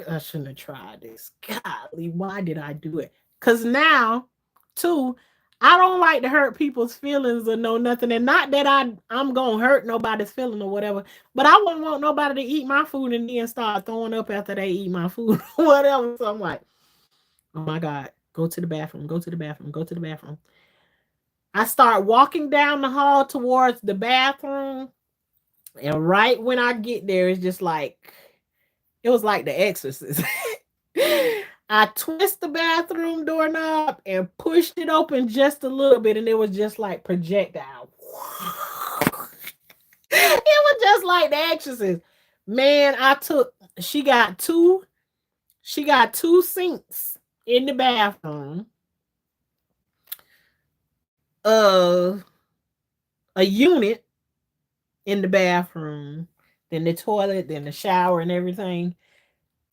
S1: I shouldn't have tried this. Golly, why did I do it? Because now, too, I don't like to hurt people's feelings or no nothing. And not that I'm going to hurt nobody's feeling or whatever, but I wouldn't want nobody to eat my food and then start throwing up after they eat my food or whatever. So I'm like, oh my God, go to the bathroom, go to the bathroom, go to the bathroom. I start walking down the hall towards the bathroom. And right when I get there, it's just like, it was like the exorcist. I twist the bathroom doorknob and pushed it open just a little bit, and it was just like projectile. It was just like the exorcist. Man, she got two sinks in the bathroom. Uh a unit in the bathroom, then the toilet, then the shower and everything.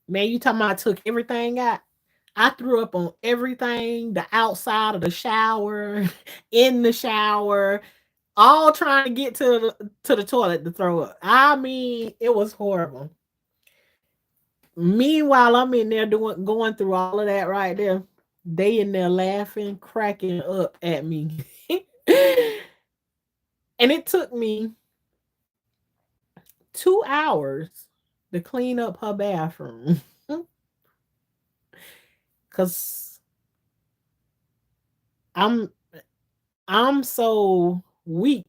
S1: Man, you talking about I took everything out? I threw up on everything, the outside of the shower, in the shower, all trying to get to the toilet to throw up. I mean, it was horrible. Meanwhile, I'm in there going through all of that right there. They in there laughing, cracking up at me. And it took me 2 hours to clean up her bathroom. Cause I'm I'm so weak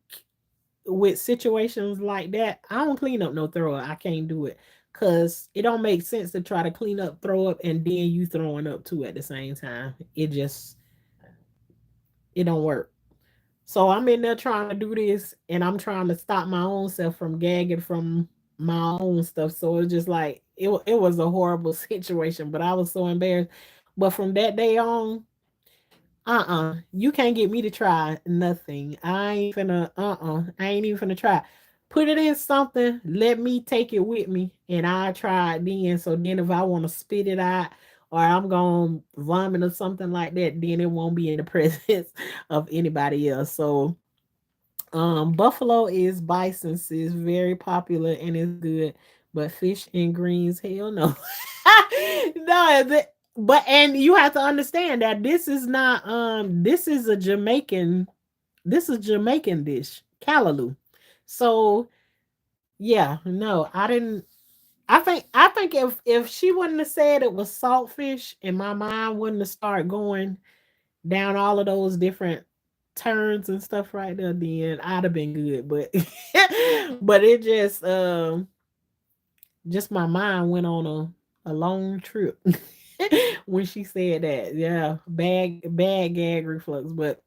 S1: with situations like that. I don't clean up no throw up. I can't do it. Cause it don't make sense to try to clean up throw up and then you throwing up too at the same time. It don't work. So I'm in there trying to do this and I'm trying to stop my own self from gagging from my own stuff. So it's just like it was a horrible situation, but I was so embarrassed. But from that day on, you can't get me to try nothing. I ain't finna, I ain't even finna try. Put it in something, let me take it with me, and I try it then. So then if I want to spit it out or I'm gonna vomit or something like that, then it won't be in the presence of anybody else. So buffalo is bison's is very popular and it's good, but fish and greens, hell no. No, but and you have to understand that this is a Jamaican dish, callaloo. So yeah, no, I didn't. I think if she wouldn't have said it was saltfish and my mind wouldn't have started going down all of those different turns and stuff right there, then I'd have been good. But but it just my mind went on a long trip when she said that. Yeah, bad gag reflux. But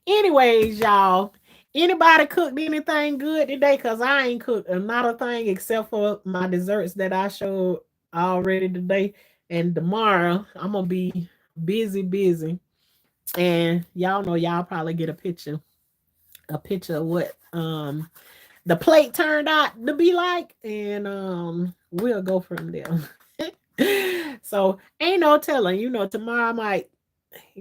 S1: anyways, y'all, anybody cooked anything good today? Cause I ain't cooked not a thing except for my desserts that I showed already today. And tomorrow I'm gonna be busy. And y'all know y'all probably get a picture of what the plate turned out to be like, and we'll go from there. So ain't no telling, tomorrow I might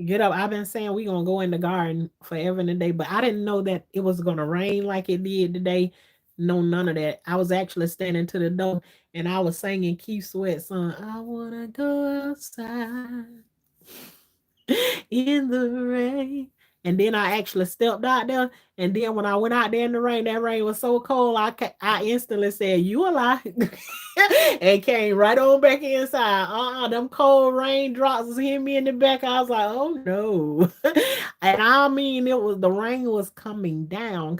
S1: get up. I've been saying we gonna go in the garden forever and a day, but I didn't know that it was gonna rain like it did today. No, none of that. I was actually standing to the door and I was singing Keith Sweat's song, I wanna go outside in the rain. And then I actually stepped out there. And then when I went out there in the rain, that rain was so cold, I instantly said, "You a lie," and came right on back inside. Them cold raindrops was hitting me in the back. I was like, "Oh no!" And I mean, the rain was coming down.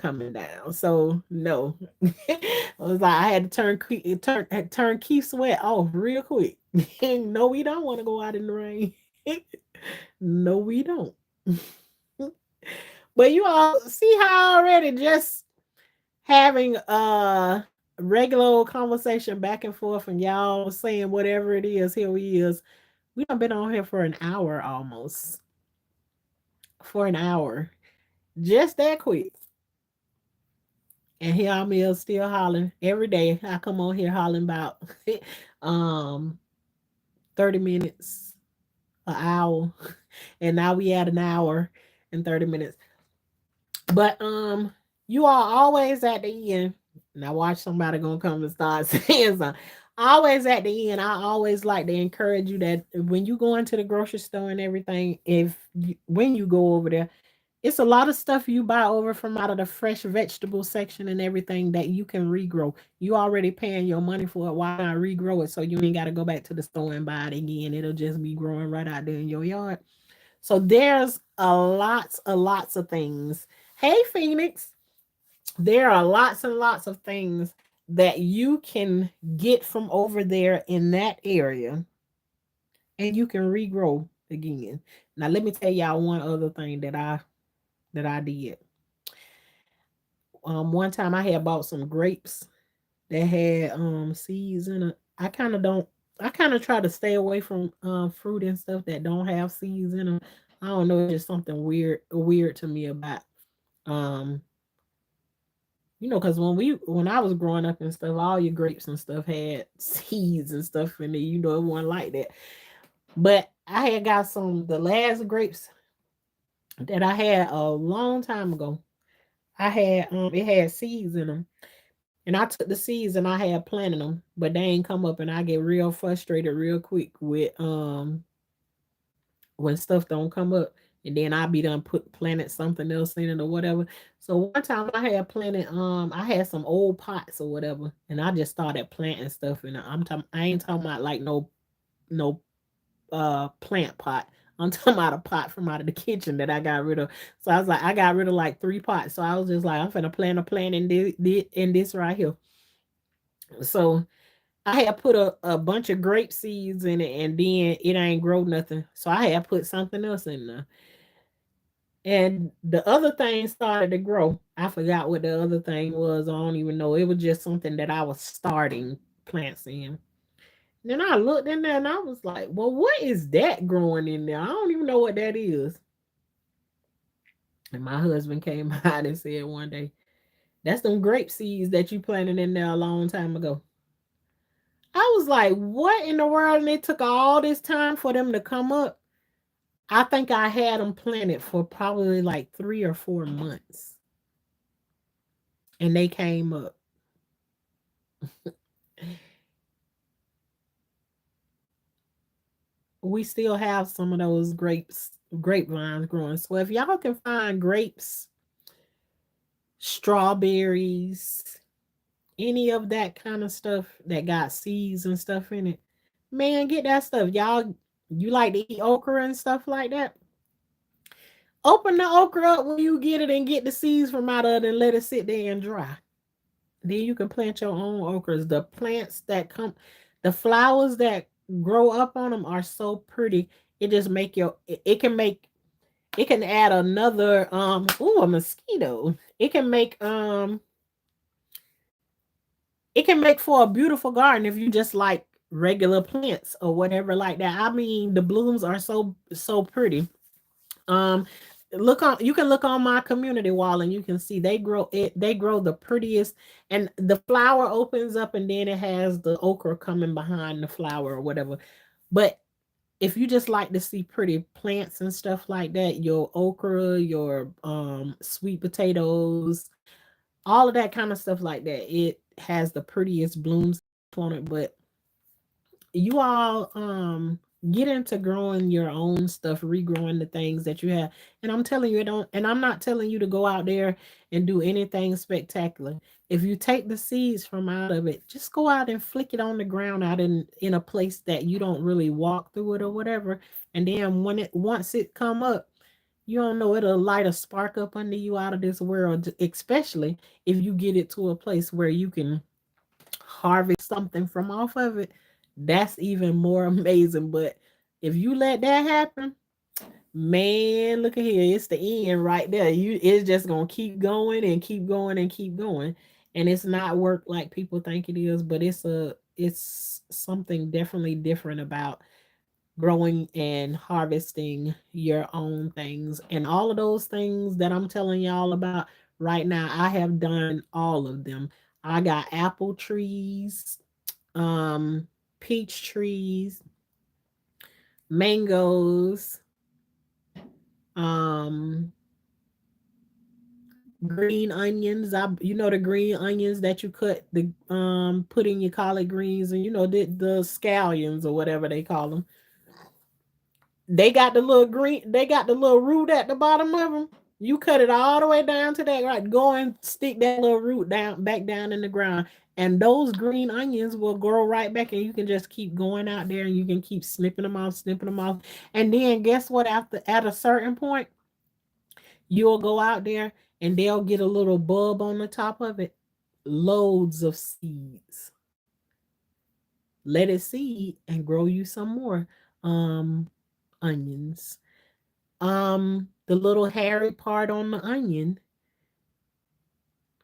S1: So no, I was like, I had to turn Keith Sweat off real quick. No, we don't want to go out in the rain. No, we don't. But you all see how already just having a regular conversation back and forth and y'all saying whatever it is, here we is. We done been on here for an hour almost. For an hour. Just that quick. And here I'm here still hollering every day. I come on here hollering about um 30 minutes, an hour. And now we at an hour and 30 minutes. But you are always at the end. Now watch somebody gonna come and start saying something. Always at the end, I always like to encourage you that when you go into the grocery store and everything, when you go over there, it's a lot of stuff you buy over from out of the fresh vegetable section and everything that you can regrow. You already paying your money for it. Why not regrow it so you ain't got to go back to the store and buy it again? It'll just be growing right out there in your yard. So there's a lots of things. Hey, Phoenix, there are lots and lots of things that you can get from over there in that area and you can regrow again. Now let me tell y'all one other thing that I did. One time I had bought some grapes that had seeds in it. I kind of try to stay away from fruit and stuff that don't have seeds in them. I don't know, it's just something weird to me about um because when I was growing up and stuff, all your grapes and stuff had seeds and stuff in it. It wasn't like that. But I had got the last grapes that I had a long time ago. I had it had seeds in them. And I took the seeds and I had planted them, but they ain't come up and I get real frustrated real quick with when stuff don't come up. and then I be done planted something else in it or whatever. So one time I had planted I had some old pots or whatever, and I just started planting stuff in it. I ain't talking about like no plant pot. I'm talking about a pot from out of the kitchen that I got rid of. So I was like, I got rid of like 3 pots. So I was just like, I'm finna plant a plant in this right here. So I had put a bunch of grape seeds in it, and then it ain't grow nothing. So I had put something else in there. And the other thing started to grow. I forgot what the other thing was. I don't even know. It was just something that I was starting plants in. Then I looked in there and I was like, well, what is that growing in there? I don't even know what that is. And my husband came out and said one day, that's them grape seeds that you planted in there a long time ago. I was like, what in the world? And it took all this time for them to come up. I think I had them planted for probably like 3 or 4 months. And they came up. We still have some of those grapevines growing. So if y'all can find grapes, strawberries, any of that kind of stuff that got seeds and stuff in it, man, get that stuff. Y'all, you like to eat okra and stuff like that? Open the okra up when you get it and get the seeds from out of it and let it sit there and dry. Then you can plant your own okras. The plants that come, the flowers that grow up on them are so pretty. It just make it can add another a mosquito. It can make for a beautiful garden if you just like regular plants or whatever like that. I mean, the blooms are so pretty. Um, you can look on my community wall and you can see they grow the prettiest, and the flower opens up and then it has the okra coming behind the flower or whatever. But if you just like to see pretty plants and stuff like that, your okra, your sweet potatoes, all of that kind of stuff like that, it has the prettiest blooms on it. But you all get into growing your own stuff, regrowing the things that you have. And I'm telling you, it don't and I'm not telling you to go out there and do anything spectacular. If you take the seeds from out of it, just go out and flick it on the ground out in a place that you don't really walk through it or whatever. And then once it come up, you don't know, it'll light a spark up under you out of this world, especially if you get it to a place where you can harvest something from off of it. That's even more amazing. But if you let that happen, man, look at here. It's the end right there. It's just gonna keep going and keep going and keep going. And it's not work like people think it is, but it's something definitely different about growing and harvesting your own things. And all of those things that I'm telling y'all about right now, I have done all of them. I got apple trees, um, peach trees, mangoes, um, green onions. You know the green onions that you put in your collard greens, and you know the scallions or whatever they call them. They got the little root at the bottom of them. You cut it all the way down to that, right? Go and stick that little root back down in the ground. And those green onions will grow right back, and you can just keep going out there and you can keep snipping them off. And then guess what? At a certain point, you'll go out there and they'll get a little bulb on the top of it. Loads of seeds. Let it seed and grow you some more onions. The little hairy part on the onion,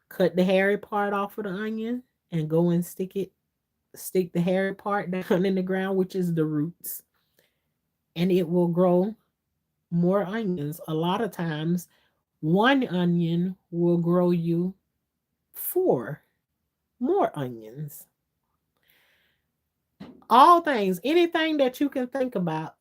S1: cut the hairy part off of the onion and go and stick the hairy part down in the ground, which is the roots, and it will grow more onions. A lot of times, one onion will grow you 4 more onions. All things, anything that you can think about.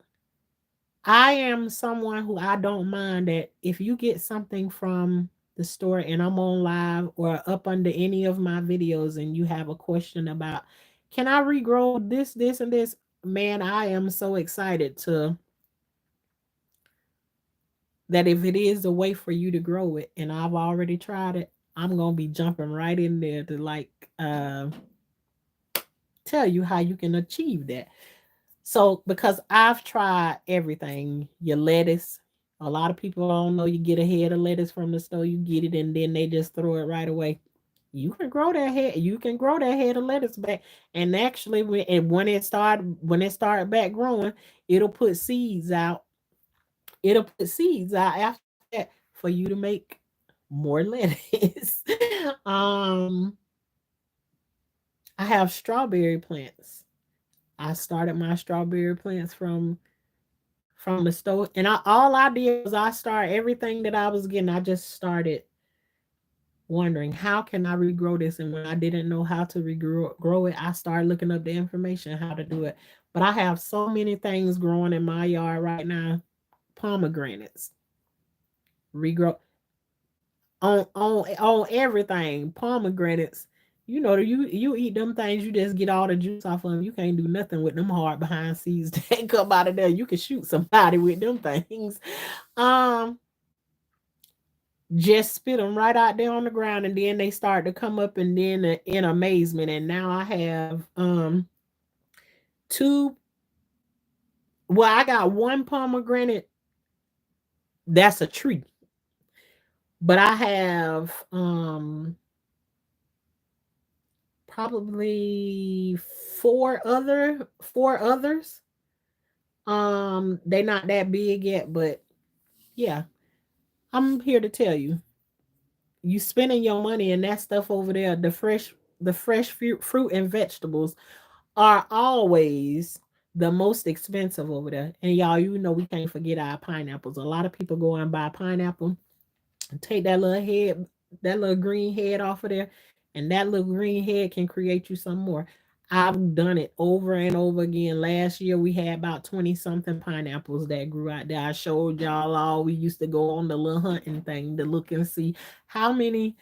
S1: I am someone who I don't mind that if you get something from the store and I'm on live or up under any of my videos and you have a question about, can I regrow this, and this? Man, I am so excited that if it is a way for you to grow it, and I've already tried it, I'm gonna be jumping right in there to like uh tell you how you can achieve that. So because I've tried everything, your lettuce. A lot of people don't know you get a head of lettuce from the store, you get it and then they just throw it right away. You can grow that head, you can grow that head of lettuce back. And actually when it started back growing, it'll put seeds out. It'll put seeds out after that for you to make more lettuce. um I have strawberry plants. I started my strawberry plants from the store. And all I did was I started everything that I was getting. I just started wondering how can I regrow this. And when I didn't know how to grow it, I started looking up the information how to do it. But I have so many things growing in my yard right now. Pomegranates, regrow on everything. Pomegranates. You know, you eat them things, you just get all the juice off of them. You can't do nothing with them hard behind seeds that come out of there. You can shoot somebody with them things. Um, just spit them right out there on the ground, and then they start to come up, and then in amazement. And now I have two. Well, I got one pomegranate that's a tree, but I have probably four others. They not that big yet, but yeah, I'm here to tell you, you spending your money and that stuff over there, the fresh fruit and vegetables are always the most expensive over there. And y'all, you know we can't forget our pineapples. A lot of people go and buy pineapple, take that little green head off of there, and that little green head can create you some more. I've done it over and over again. Last year we had about 20 something pineapples that grew out there. I showed y'all all. We used to go on the little hunting thing to look and see how many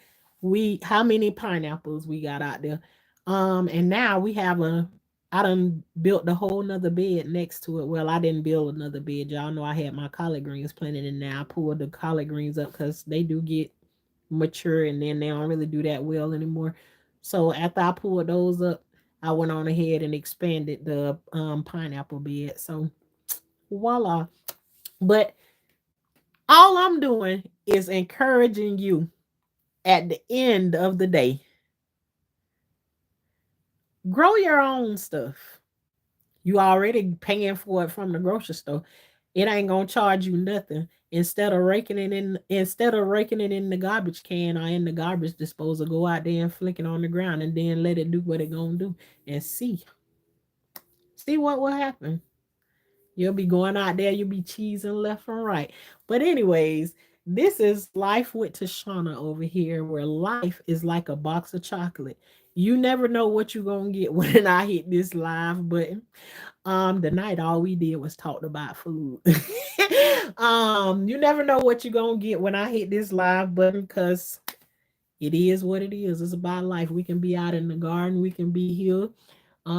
S1: how many pineapples we got out there. And now we have a I done built a whole nother bed next to it. Well, I didn't build another bed. Y'all know I had my collard greens planted in there. I pulled the collard greens up because they do get mature and then they don't really do that well anymore. So after I pulled those up, I went on ahead and expanded the pineapple bed. So voila. But all I'm doing is encouraging you at the end of the day, grow your own stuff. You already paying for it from the grocery store. It ain't gonna charge you nothing. Instead of raking it in the garbage can or in the garbage disposal, go out there and flick it on the ground and then let it do what it gonna do and see what will happen. You'll be going out there, you'll be cheesing left and right. But anyways, this is Life with Tashanna over here, where life is like a box of chocolate. You never know what you're gonna get when I hit this live button. The night all we did was talked about food. You never know what you're gonna get when I hit this live button because it is what it is. It's about life. We can be out in the garden, we can be here,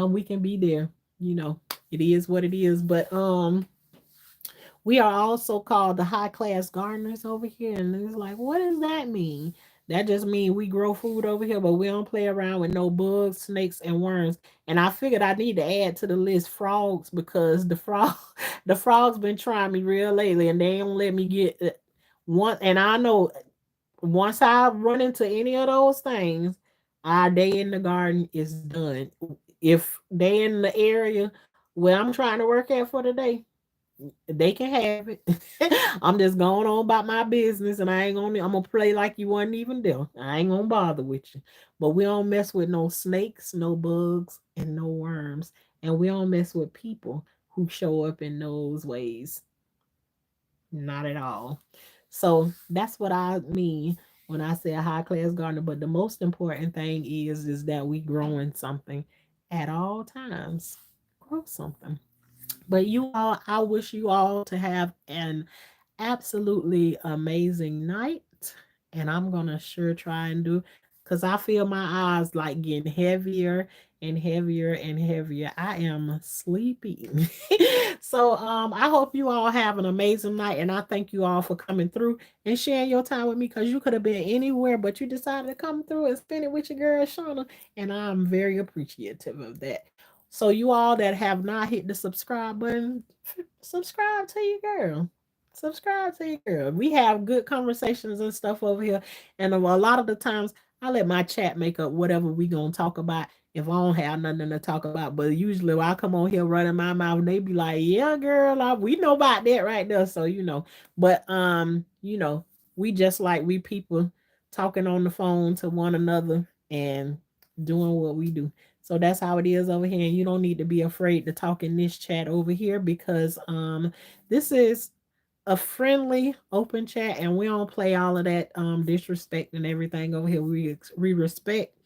S1: we can be there. You know, it is what it is. But we are also called the high class gardeners over here. And it's like, what does that mean? That just means we grow food over here, but we don't play around with no bugs, snakes, and worms. And I figured I need to add to the list frogs because the frogs been trying me real lately, and they don't let me get one. And I know once I run into any of those things, our day in the garden is done. If they in the area where I'm trying to work at for the day, they can have it. I'm just going on about my business, and I'm gonna play like you wasn't even there. I ain't gonna bother with you. But we don't mess with no snakes, no bugs, and no worms. And we don't mess with people who show up in those ways. Not at all. So that's what I mean when I say a high class gardener. But the most important thing is that we growing something at all times. Grow something. But you all, I wish you all to have an absolutely amazing night. And I'm gonna sure try and do because I feel my eyes like getting heavier and heavier and heavier. I am sleeping. So I hope you all have an amazing night, and I thank you all for coming through and sharing your time with me, because you could have been anywhere, but you decided to come through and spend it with your girl Shauna, and I'm very appreciative of that. So you all that have not hit the subscribe button, subscribe to your girl. Subscribe to your girl. We have good conversations and stuff over here, and a lot of the times I let my chat make up whatever we gonna talk about if I don't have nothing to talk about. But usually when I come on here running my mouth, and they be like, "Yeah, girl, we know about that right there." So but we just like we people talking on the phone to one another and doing what we do. So that's how it is over here. And you don't need to be afraid to talk in this chat over here, because this is a friendly open chat, and we don't play all of that disrespect and everything over here. We respect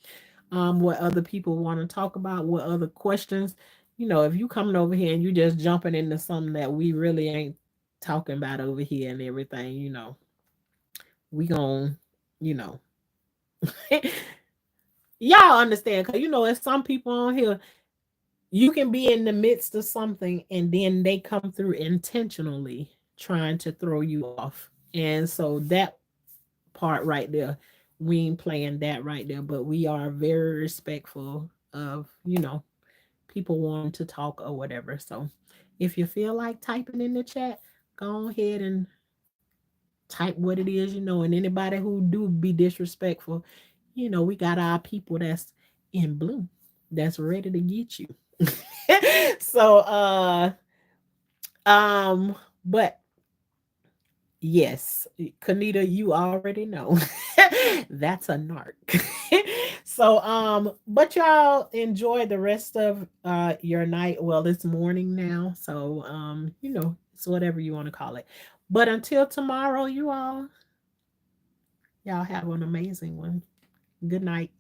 S1: what other people want to talk about, what other questions. If you coming over here and you just jumping into something that we really ain't talking about over here and everything, we gon' you know y'all understand, because it's some people on here, you can be in the midst of something and then they come through intentionally trying to throw you off. And so that part right there, we ain't playing that right there, but we are very respectful of, people wanting to talk or whatever. So if you feel like typing in the chat, go ahead and type what it is, and anybody who do be disrespectful, we got our people that's in blue that's ready to get you. So um but yes, Kanita, you already know. That's a narc. So but y'all enjoy the rest of your night. Well, it's morning now, so it's whatever you want to call it. But until tomorrow, y'all have an amazing one. Good night.